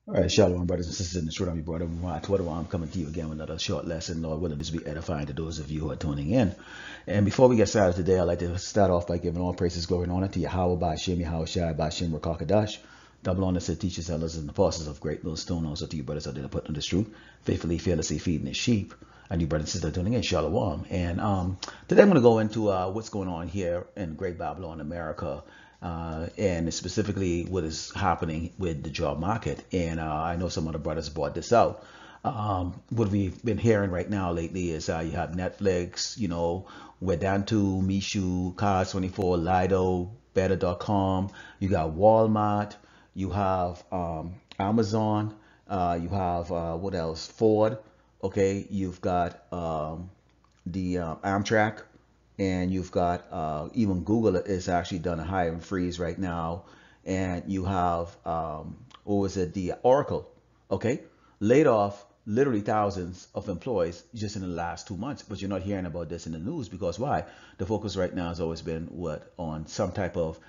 All right, shalom, brothers and sisters in the truth. I'm your brother Twitter. I'm coming to you again with another short lesson. Lord willing, this will be edifying to those of you who are tuning in. And before we get started today, I'd like to start off by giving all praises, glory, and honor to Yahweh, Ba'ashem, Yahweh Shai, Ba'ashem, Rakakadash. Double honor to teachers, elders, and apostles of Great Millstone. Also to you, brothers out there that put on this truth, faithfully, fearlessly feeding the sheep. And you, brothers and sisters, tuning in, shalom. And today I'm going to go into what's going on here in Great Babylon, America. And specifically what is happening with the job market. And I know some of the brothers brought this out. What we've been hearing right now lately is you have Netflix, Wedantu, Mishu, Cars24, Lido, Better.com. You got Walmart. You have Amazon. You have what else? Ford. Okay. You've got the Amtrak. And you've got even Google is actually done a hiring freeze right now. And you have, what was it, the Oracle, okay, laid off literally thousands of employees just in the last 2 months. But you're not hearing about this in the news because why? The focus right now has always been on some type of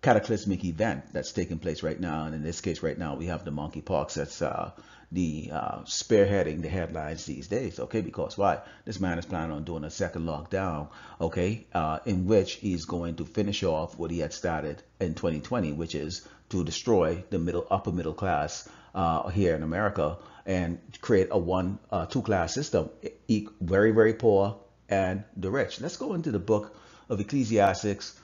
cataclysmic event that's taking place right now. And in this case right now, we have the monkeypox that's spearheading the headlines these days, okay? Because why? This man is planning on doing a second lockdown, okay, in which he's going to finish off what he had started in 2020, which is to destroy the upper middle class here in America and create a two-class system, very, very poor and the rich. Let's go into the book of Ecclesiastes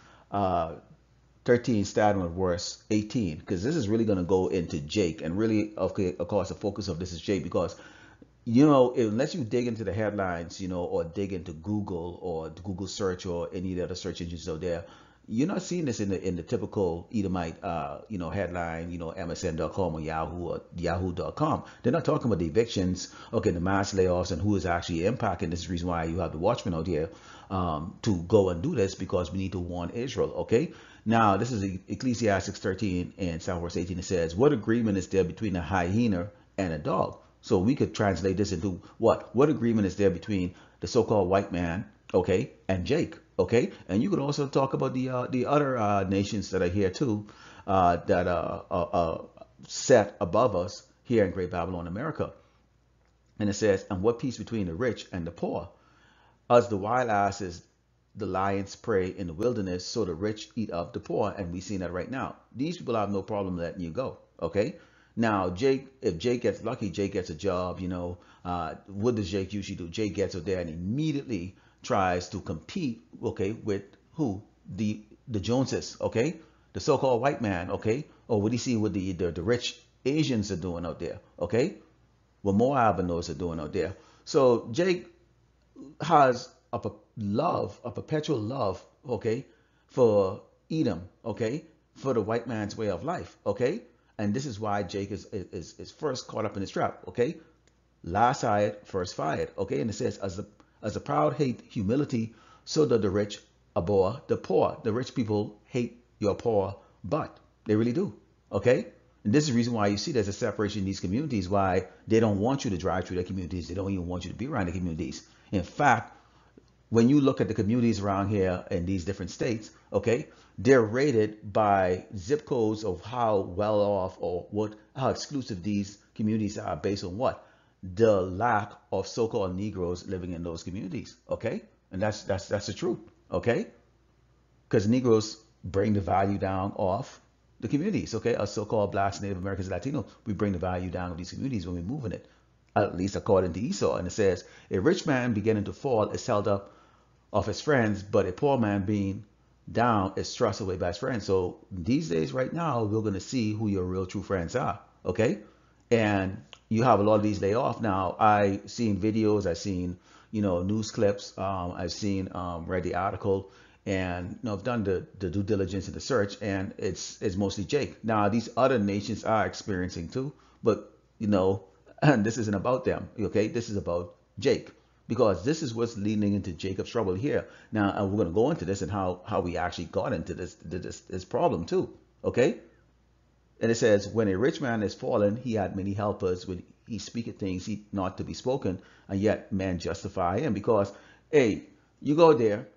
13, starting with verse 18, because this is really going to go into Jake. And really, okay, of course, the focus of this is Jake, because, unless you dig into the headlines, or dig into Google or Google search or any of the other search engines out there, you're not seeing this in the typical Edomite, headline, MSN.com or Yahoo or Yahoo.com. They're not talking about the evictions, okay, the mass layoffs and who is actually impacting. This is the reason why you have the watchmen out here to go and do this, because we need to warn Israel, okay? Now, this is Ecclesiastes 13 and verse 18. It says, what agreement is there between a hyena and a dog? So we could translate this into what? What agreement is there between the so-called white man, okay, and Jake, okay? And you could also talk about the other nations that are here too, that are set above us here in Great Babylon, America. And it says, and what peace between the rich and the poor? As the wild asses, the lions prey in the wilderness, so the rich eat up the poor. And we've seen that right now. These people have no problem letting you go, okay? Now, if Jake gets lucky, Jake gets a job, what does Jake usually do? Jake gets out there and immediately tries to compete, okay, with who? The Joneses, okay? The so-called white man, okay? Or what do you see what the rich Asians are doing out there, okay? What Moabinos are doing out there. So Jake has a perpetual love, okay, for Edom, okay, for the white man's way of life, okay? And this is why Jake is first caught up in this trap, okay? Last hired, first fired, okay? And it says, as the proud hate humility, so do the rich abhor the poor. The rich people hate your poor butt. They really do, okay? And this is the reason why you see there's a separation in these communities, why they don't want you to drive through their communities. They don't even want you to be around the communities. In fact, when you look at the communities around here in these different states, okay, they're rated by zip codes of how well off or how exclusive these communities are based on what? The lack of so-called Negroes living in those communities, okay? And that's the truth, okay? Because Negroes bring the value down off the communities, okay? Us so-called Blacks, Native Americans, Latinos, we bring the value down of these communities when we move in it, at least according to Esau. And it says, a rich man beginning to fall is held up of his friends, but a poor man being down is thrust away by his friends. So these days right now, we're going to see who your real true friends are, okay? And you have a lot of these layoff. Now, I seen videos, I've seen, news clips, I've seen, read the article, and I've done the due diligence in the search, and it's mostly Jake. Now, these other nations are experiencing too, but and this isn't about them, okay? This is about Jake, because this is what's leading into Jacob's trouble here. Now, and we're going to go into this and how we actually got into this problem too, okay? And it says, when a rich man is fallen, he had many helpers. When he speaketh things he not to be spoken, and yet men justify him. Because, hey, you go there,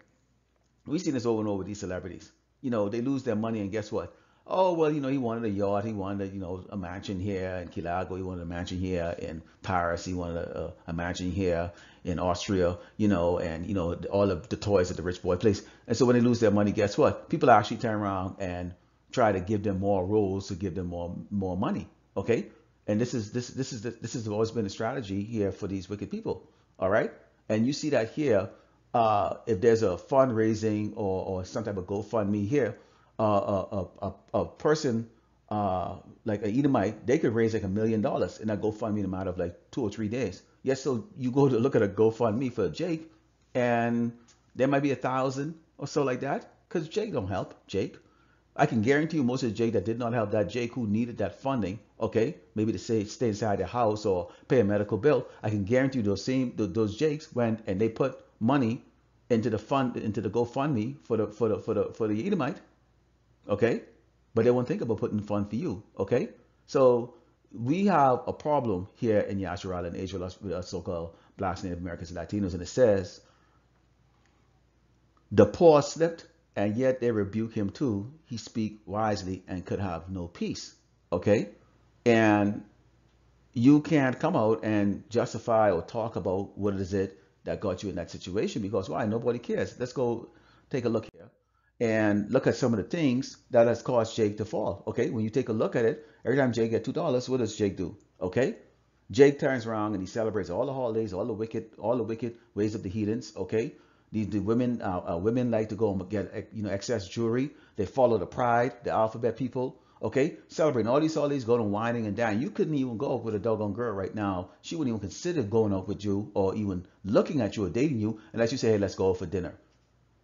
we've seen this over and over with these celebrities. They lose their money, and guess what? Oh, well, he wanted a yacht. He wanted, a mansion here in Key Largo. He wanted a mansion here in Paris. He wanted a mansion here in Austria, and, all of the toys at the rich boy place. And so when they lose their money, guess what? People actually turn around and try to give them more roles to give them more money. Okay. And this has always been a strategy here for these wicked people. All right. And you see that here, if there's a fundraising or some type of GoFundMe here, a person like an Edomite, they could raise like $1 million in that GoFundMe in a matter of like 2 or 3 days. Yes, so you go to look at a GoFundMe for Jake, and there might be 1,000 or so like that, because Jake don't help Jake. I can guarantee you most of the Jake that did not help that Jake who needed that funding, okay, maybe to stay inside their house or pay a medical bill. I can guarantee you those Jakes went and they put money into the GoFundMe for the Edomite, okay, but they won't think about putting fund for you, okay. So we have a problem here in Yasharal and Israel with us so-called Blacks, Native Americans, and Latinos, and it says the poor slipped, and yet they rebuke him too. He speak wisely and could have no peace. Okay? And you can't come out and justify or talk about what is it that got you in that situation, because why? Nobody cares. Let's go take a look here and look at some of the things that has caused Jake to fall. Okay? When you take a look at it, every time Jake get $2, what does Jake do? Okay? Jake turns around and he celebrates all the holidays, all the wicked ways of the heathens. Okay? The women like to go and get excess jewelry. They follow the pride, the alphabet people. Okay, celebrating all these holidays, going and whining and dying. You couldn't even go up with a doggone girl right now. She wouldn't even consider going up with you or even looking at you or dating you unless you say, hey, let's go out for dinner.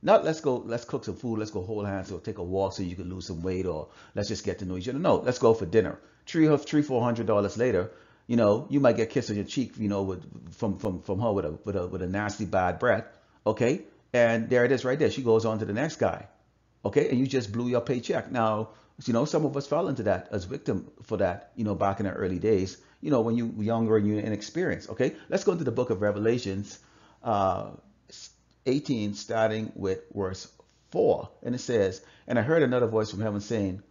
Not let's cook some food, let's go hold hands or take a walk so you can lose some weight, or let's just get to know each other. No, let's go for dinner. $300-400 later, you might get kissed on your cheek, from her with a nasty bad breath. Okay, and there it is right there. She goes on to the next guy. Okay, and you just blew your paycheck. Now, some of us fell into that as victim for that, back in the early days, when you were younger and you're inexperienced. Okay, let's go into the book of Revelations 18, starting with verse 4. And it says, and I heard another voice from heaven saying,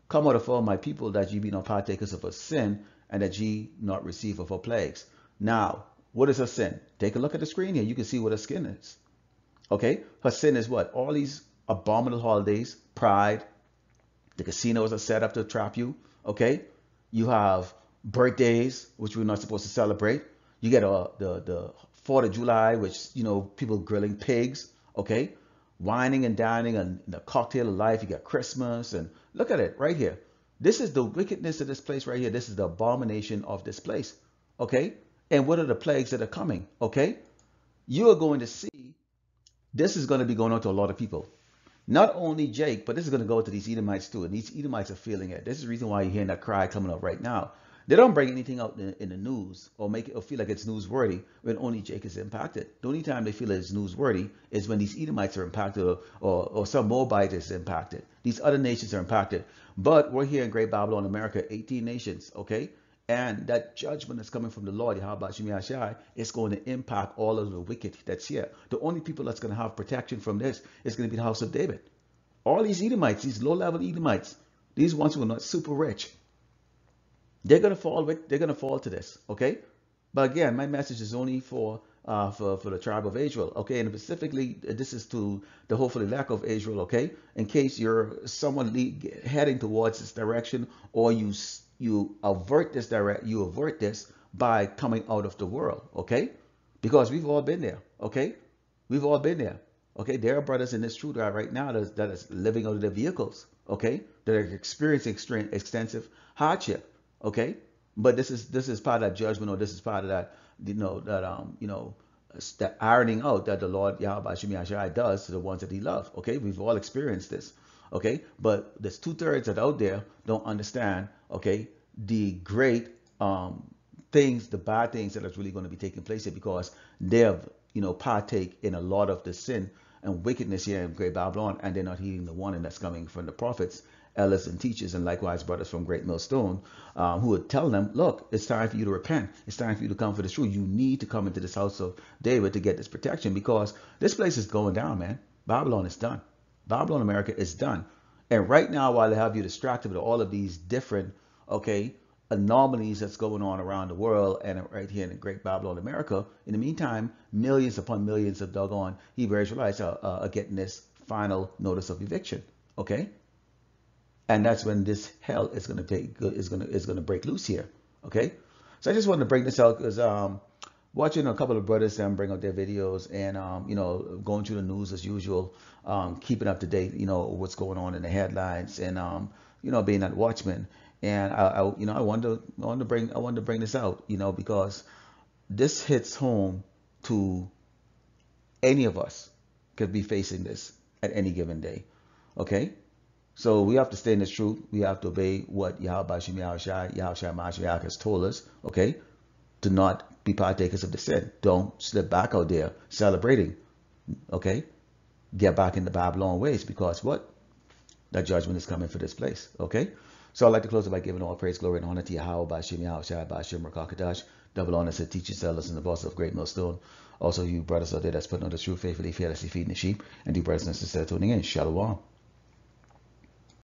come out of all my people, that ye be not partakers of a sin, and that ye not receive of her plagues. Now, what is her sin? Take a look at the screen here. You can see what her skin is. Okay, her sin is what? All these abominable holidays, pride, the casinos are set up to trap you. Okay, you have birthdays, which we're not supposed to celebrate. You get the 4th of July, which, people grilling pigs. Okay, whining and dining and the cocktail of life. You got Christmas, and look at it right here. This is the wickedness of this place right here. This is the abomination of this place. Okay, and what are the plagues that are coming? Okay, you are going to see. This is going to be going on to a lot of people. Not only Jake, but this is going to go to these Edomites too. And these Edomites are feeling it. This is the reason why you're hearing that cry coming up right now. They don't bring anything out in the news or make it or feel like it's newsworthy when only Jake is impacted. The only time they feel it's newsworthy is when these Edomites are impacted, or some Moabite is impacted. These other nations are impacted. But we're here in Great Babylon, America, 18 nations, okay? And that judgment that's coming from the Lord, Yahweh Shemi Ashai, is going to impact all of the wicked that's here. The only people that's going to have protection from this is going to be the house of David. All these Edomites, these low-level Edomites, these ones who are not super rich, they're going to fall. They're going to fall to this. Okay, but again, my message is only for the tribe of Israel. Okay, and specifically, this is to the hopefully lack of Israel. Okay, in case you're someone heading towards this direction, or you avert this by coming out of the world. Okay, because we've all been there. Okay, we've all been there. Okay, there are brothers in this truth right now that is living out of their vehicles. Okay, that are experiencing extensive hardship. Okay, but this is part of that judgment, or this is part of that that ironing out that the Lord Yahweh Shemi Ashai does to the ones that He loves. Okay, we've all experienced this. Okay, but there's 2/3 that out there don't understand. Okay, the great things, the bad things that are really going to be taking place here, because they have partake in a lot of the sin and wickedness here in Great Babylon, and they're not heeding the warning that's coming from the prophets, elders, and teachers, and likewise brothers from Great Millstone, who would tell them, look, it's time for you to repent. It's time for you to come for the truth. You need to come into this house of David to get this protection, because this place is going down, man. Babylon is done. Babylon, America is done. And right now, while they have you distracted with all of these different, okay, anomalies that's going on around the world and right here in the Great Babylon, America, in the meantime, millions upon millions of doggone Hebrew Israelites are getting this final notice of eviction. Okay, and that's when this hell is going to break loose here. Okay, so I just wanted to bring this out because watching a couple of brothers bring out their videos and going through the news as usual, keeping up to date, what's going on in the headlines and being that watchman. And I wanted to bring this out, because this hits home to any of us could be facing this at any given day. Okay, so we have to stay in this truth. We have to obey what Yahweh Mashiach has told us. Okay, to not be partakers of the sin. Don't slip back out there celebrating. Okay, get back in the Babylon ways, because what? That judgment is coming for this place. Okay, so I'd like to close it by giving all praise, glory, and honor to Yahweh Bashim Yahushua Bashim Rakakadash. Double honor to teachers, sellers, and the boss of Great Millstone. Also, you brothers out there that's putting on the truth faithfully, fearlessly feeding the sheep, and you brothers and sisters tuning in. Shalom.